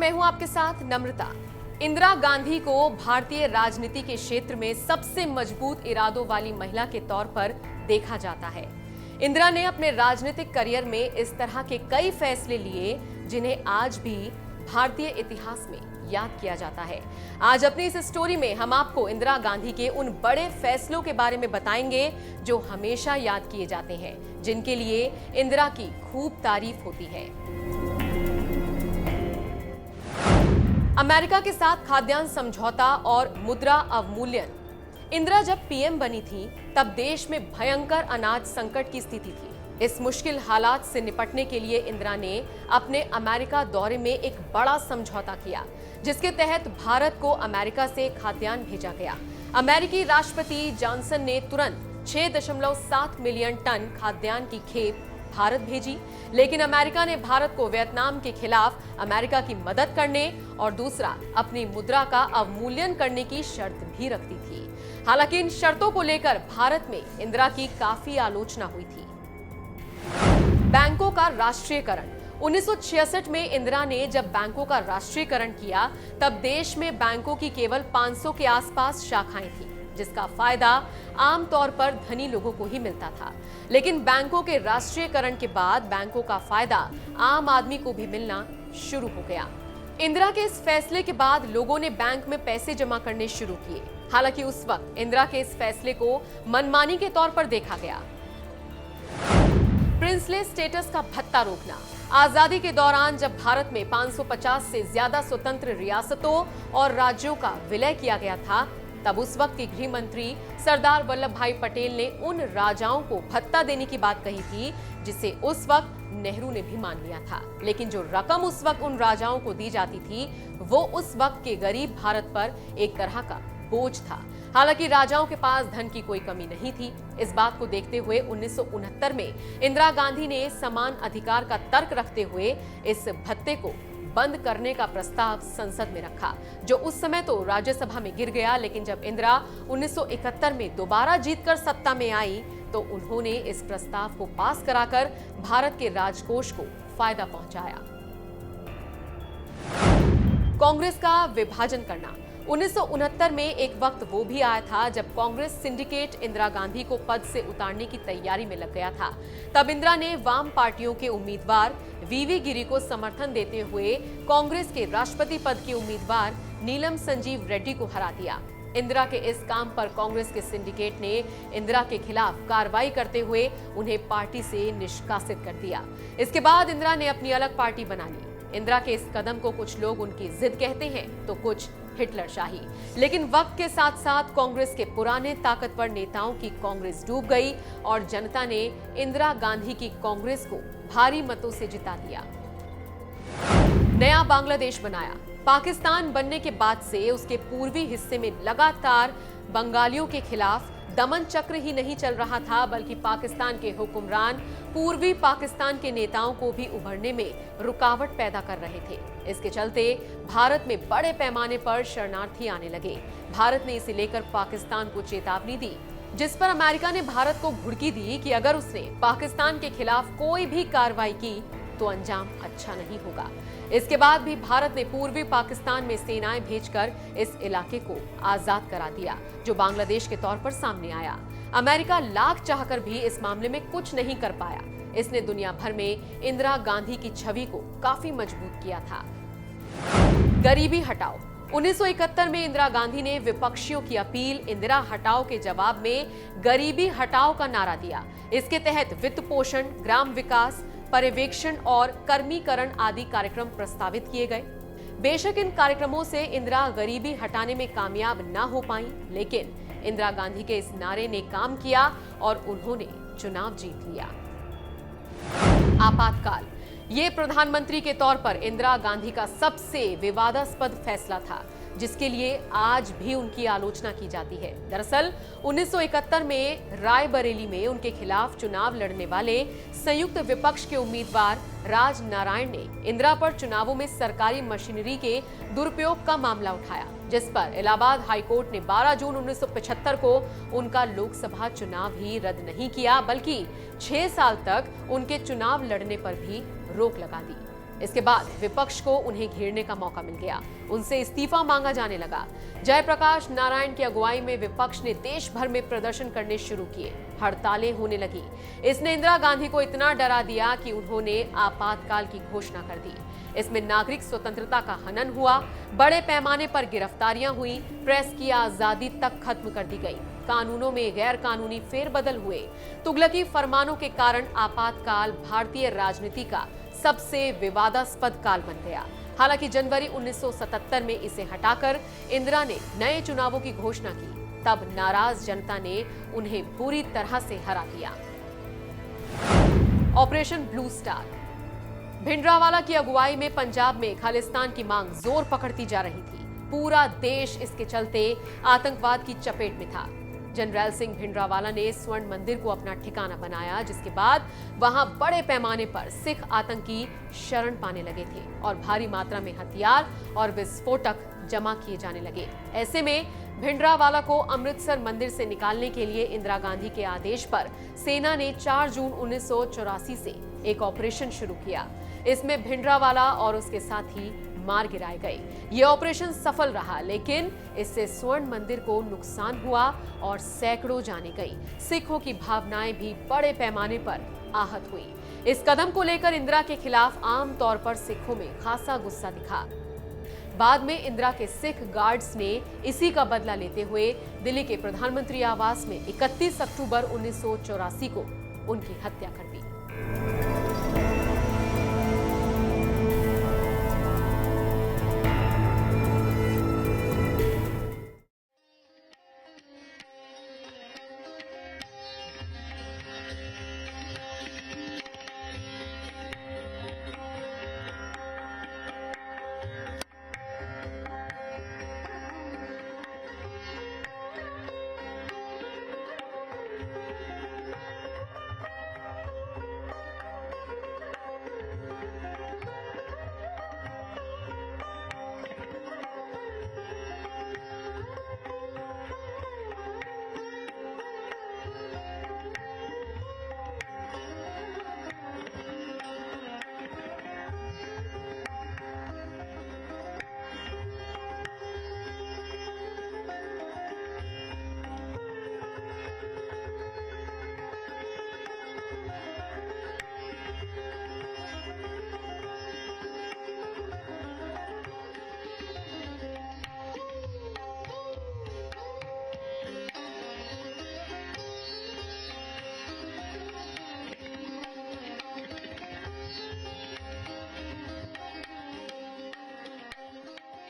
मैं हूं आपके साथ नम्रता। इंदिरा गांधी को भारतीय राजनीति के क्षेत्र में सबसे मजबूत इरादों वाली महिला के तौर पर देखा जाता है। इंदिरा ने अपने राजनीतिक करियर में इस तरह के कई फैसले लिए जिन्हें आज भी भारतीय इतिहास में याद किया जाता है। आज अपनी इस स्टोरी में हम आपको इंदिरा गांधी के उन बड़े फैसलों के बारे में बताएंगे जो हमेशा याद किए जाते हैं, जिनके लिए इंदिरा की खूब तारीफ होती है। अमेरिका के साथ खाद्यान्न समझौता और मुद्रा अवमूल्यन। इंदिरा जब पीएम बनी थी तब देश में भयंकर अनाज संकट की स्थिति थी। इस मुश्किल हालात से निपटने के लिए इंदिरा ने अपने अमेरिका दौरे में एक बड़ा समझौता किया, जिसके तहत भारत को अमेरिका से खाद्यान्न भेजा गया। अमेरिकी राष्ट्रपति जॉनसन ने तुरंत 6.7 मिलियन टन खाद्यान्न की खेप भारत भेजी, लेकिन अमेरिका ने भारत को वियतनाम के खिलाफ अमेरिका की मदद करने और दूसरा अपनी मुद्रा का अवमूल्यन करने की शर्त भी रखती थी। हालांकि इन शर्तों को लेकर भारत में इंदिरा की काफी आलोचना हुई थी। बैंकों का राष्ट्रीयकरण। 1966 में इंदिरा ने जब बैंकों का राष्ट्रीयकरण किया तब देश में बैंकों की केवल 500 के आसपास शाखाएं थी, जिसका फायदा आमतौर पर धनी लोगों को ही मिलता था। लेकिन बैंकों के राष्ट्रीयकरण के बाद बैंकों का फायदा आम आदमी को भी मिलना शुरू हो गया। इंदिरा के इस फैसले के बाद लोगों ने बैंक में पैसे जमा करने शुरू किए। हालांकि उस वक्त इंदिरा के इस फैसले को मनमानी के तौर पर देखा गया। प्रिंसले स्टेटस का भत्ता रोकना। आजादी के दौरान जब भारत में 550 से ज्यादा स्वतंत्र रियासतों और राज्यों का विलय किया गया था, तब उस वक्त के गृह मंत्री सरदार वल्लभ भाई पटेल ने उन राजाओं को भत्ता देने की बात कही थी, जिसे उस वक्त नेहरू ने भी मान लिया था। लेकिन जो रकम उस वक्त उन राजाओं को दी जाती थी वो उस वक्त के गरीब भारत पर एक तरह का बोझ था। हालांकि राजाओं के पास धन की कोई कमी नहीं थी। इस बात को देखते हुए 1969 में इंदिरा गांधी ने समान अधिकार का तर्क रखते हुए इस भत्ते को बंद करने का प्रस्ताव संसद में रखा, जो उस समय तो राज्यसभा में गिर गया। लेकिन जब इंदिरा 1971 में दोबारा जीतकर सत्ता में आई तो उन्होंने इस प्रस्ताव को पास कराकर भारत के राजकोष को फायदा पहुंचाया। कांग्रेस का विभाजन करना। 1969 में एक वक्त वो भी आया था जब कांग्रेस सिंडिकेट इंदिरा गांधी को पद से उतारने की तैयारी में लग गया था। तब इंदिरा ने वाम पार्टियों के उम्मीदवार वीवी गिरी को समर्थन देते हुए कांग्रेस के राष्ट्रपति पद के उम्मीदवार नीलम संजीव रेड्डी को हरा दिया। इंदिरा के इस काम पर कांग्रेस के सिंडिकेट ने इंदिरा के खिलाफ कार्रवाई करते हुए उन्हें पार्टी से निष्कासित कर दिया। इसके बाद इंदिरा ने अपनी अलग पार्टी बना ली। इंदिरा के इस कदम को कुछ लोग उनकी जिद कहते हैं तो कुछ हिटलरशाही। लेकिन वक्त के साथ साथ कांग्रेस के पुराने ताकतवर नेताओं की कांग्रेस डूब गई और जनता ने इंदिरा गांधी की कांग्रेस को भारी मतों से जिता दिया। नया बांग्लादेश बनाया। पाकिस्तान बनने के बाद से उसके पूर्वी हिस्से में लगातार बंगालियों के खिलाफ दमन चक्र ही नहीं चल रहा था, बल्कि पाकिस्तान के हुक्मरान पूर्वी पाकिस्तान के नेताओं को भी उभरने में रुकावट पैदा कर रहे थे। इसके चलते भारत में बड़े पैमाने पर शरणार्थी आने लगे। भारत ने इसे लेकर पाकिस्तान को चेतावनी दी, जिस पर अमेरिका ने भारत को घुड़की दी कि अगर उसने पाकिस्तान के खिलाफ कोई भी कार्रवाई की तो अंजाम अच्छा नहीं होगा। इसके बाद भी भारत ने पूर्वी पाकिस्तान में सेनाएं भेजकर इस इलाके को आजाद करा दिया, जो बांग्लादेश के तौर पर सामने आया। अमेरिका लाख चाहकर भी इस मामले में कुछ नहीं कर पाया। इसने दुनिया भर में इंदिरा गांधी की छवि को काफी मजबूत किया था। गरीबी हटाओ। 1971 में इंदिरा गांधी ने विपक्षियों की अपील इंदिरा हटाओ के जवाब में गरीबी हटाओ का नारा दिया। इसके तहत वित्त पोषण, ग्राम विकास, पर्यवेक्षण और कर्मीकरण आदि कार्यक्रम प्रस्तावित किए गए। बेशक इन कार्यक्रमों से इंदिरा गरीबी हटाने में कामयाब न हो पाई, लेकिन इंदिरा गांधी के इस नारे ने काम किया और उन्होंने चुनाव जीत लिया। आपातकाल। ये प्रधानमंत्री के तौर पर इंदिरा गांधी का सबसे विवादास्पद फैसला था, जिसके लिए आज भी उनकी आलोचना की जाती है। दरअसल 1971 में रायबरेली में उनके खिलाफ चुनाव लड़ने वाले संयुक्त विपक्ष के उम्मीदवार राज नारायण ने इंदिरा पर चुनावों में सरकारी मशीनरी के दुरुपयोग का मामला उठाया, जिस पर इलाहाबाद हाईकोर्ट ने 12 जून 1975 को उनका लोकसभा चुनाव ही रद्द नहीं किया, बल्कि 6 साल तक उनके चुनाव लड़ने पर भी रोक लगा दी। इसके बाद विपक्ष को उन्हें घेरने का मौका मिल गया, उनसे इस्तीफा मांगा जाने लगा। जयप्रकाश नारायण की अगुवाई में विपक्ष ने देश भर में प्रदर्शन करने शुरू किए, हड़तालें होने लगी। इसने इंदिरा गांधी को इतना डरा दिया कि उन्होंने आपातकाल की घोषणा कर दी। इसमें नागरिक स्वतंत्रता का हनन हुआ, बड़े पैमाने पर गिरफ्तारियां हुई, प्रेस की आजादी तक खत्म कर दी गई, कानूनों में गैर कानूनी फेरबदल हुए। तुगलकी फरमानों के कारण आपातकाल भारतीय राजनीति का सबसे विवादास्पद काल बन गया। हालांकि जनवरी 1977 में इसे हटाकर इंदिरा ने नए चुनावों की घोषणा की। तब नाराज जनता ने उन्हें पूरी तरह से हरा दिया। Operation blue star. भिंडरावाला की अगुवाई में पंजाब में खालिस्तान की मांग जोर पकड़ती जा रही थी। पूरा देश इसके चलते आतंकवाद की चपेट में था। जनरल सिंह भिंडरावाला ने स्वर्ण मंदिर को अपना ठिकाना बनाया, जिसके बाद वहां बड़े पैमाने पर सिख आतंकी शरण पाने लगे थे और भारी मात्रा में हथियार और विस्फोटक जमा किए जाने लगे। ऐसे में भिंडरावाला को अमृतसर मंदिर से निकालने के लिए इंदिरा गांधी के आदेश पर सेना ने 4 जून 1984 से एक ऑपरेशन शुरू किया। इसमें भिंडरावाला और उसके साथी मार गिराए गए। यह ऑपरेशन सफल रहा, लेकिन इससे स्वर्ण मंदिर को नुकसान हुआ और सैकड़ों जाने गई। सिखों की भावनाएं भी बड़े पैमाने पर आहत हुई। इस कदम को लेकर इंदिरा के खिलाफ आम तौर पर सिखों में खासा गुस्सा दिखा। बाद में इंदिरा के सिख गार्ड्स ने इसी का बदला लेते हुए दिल्ली के प्रधानमंत्री आवास में 31 अक्टूबर 1984 को उनकी हत्या कर दी।